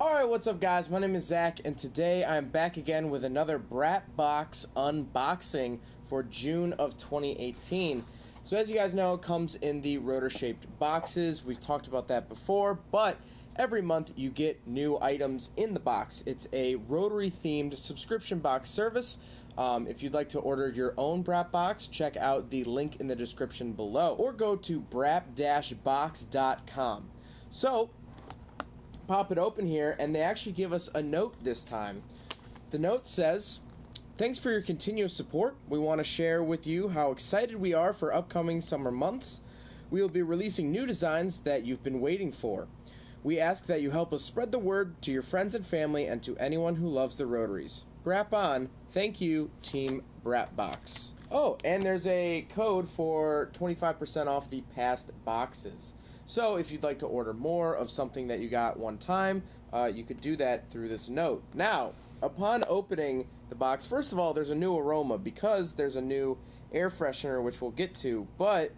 Alright, what's up guys? My name is Zach, and today I'm back again with another Brap Box unboxing for June of 2018. So as you guys know, it comes in the rotor-shaped boxes. We've talked about that before, but every month you get new items in the box. It's a rotary-themed subscription box service. If you'd like to order your own Brap Box, check out the link in the description below, or go to brap-box.com. So, pop it open here, and they actually give us a note this time. The note says, "Thanks for your continuous support. We want to share with you how excited we are for upcoming summer months. We will be releasing new designs that you've been waiting for. We ask that you help us spread the word to your friends and family and to anyone who loves the rotaries. Brap on. Thank you, Team Brap Box." Oh, and there's a code for 25% off the past boxes. So if you'd like to order more of something that you got one time, you could do that through this note. Now, upon opening the box, first of all, there's a new aroma because there's a new air freshener, which we'll get to, but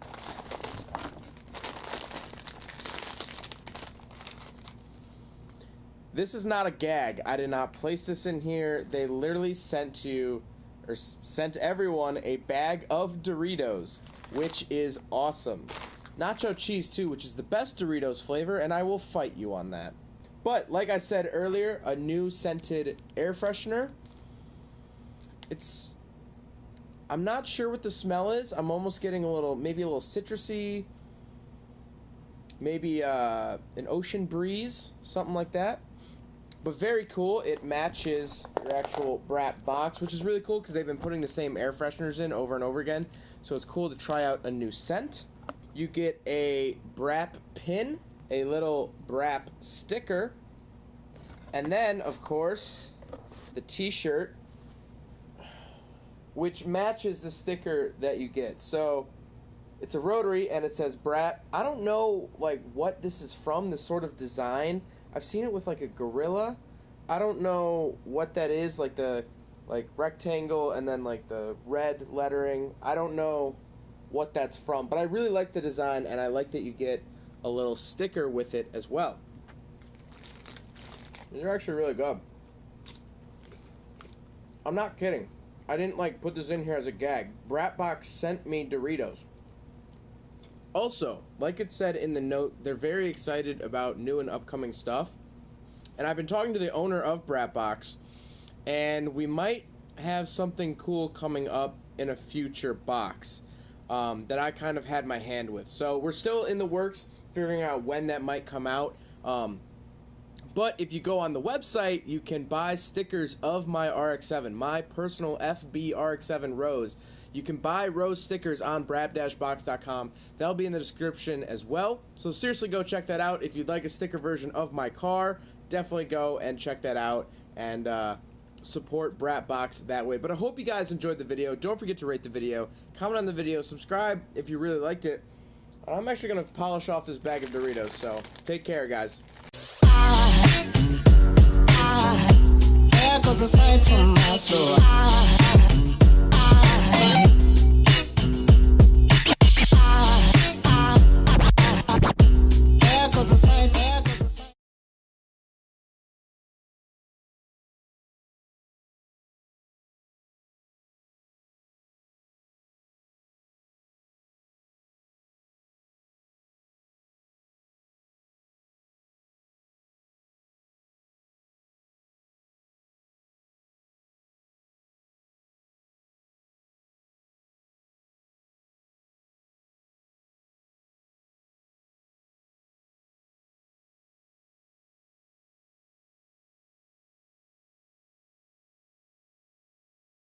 this is not a gag. I did not place this in here. They literally sent everyone a bag of Doritos, which is awesome. Nacho cheese too, which is the best Doritos flavor, and I will fight you on that. But like I said earlier, a new scented air freshener. I'm not sure what the smell is. I'm almost getting maybe a little citrusy, maybe an ocean breeze, something like that. But very cool. It matches your actual Brap Box, which is really cool because they've been putting the same air fresheners in over and over again. So it's cool to try out a new scent. You get a Brap pin, a little Brap sticker, and then, of course, the t-shirt, which matches the sticker that you get. So, it's a rotary, and it says Brap. I don't know, what this is from, this sort of design. I've seen it with, a gorilla. I don't know what that is, the rectangle, and then, the red lettering. I don't know what that's from, but I really like the design, and I like that you get a little sticker with it as well. They're actually really good. I'm not kidding. I didn't put this in here as a gag. Brap Box sent me Doritos. Also, like it said in the note, they're very excited about new and upcoming stuff. And I've been talking to the owner of Brap Box, and we might have something cool coming up in a future box that I kind of had my hand with. So we're still in the works, figuring out when that might come out. But if you go on the website, you can buy stickers of my RX-7, my personal FB RX-7 Rose. You can buy Rose stickers on brap-box.com. That'll be in the description as well. So seriously, go check that out. If you'd like a sticker version of my car, definitely go and check that out and support Brap Box that way. But I hope you guys enjoyed the video. Don't forget to rate the video, comment on the video, subscribe if you really liked it. I'm actually going to polish off this bag of Doritos, so take care, guys. There goes a sight from my soul.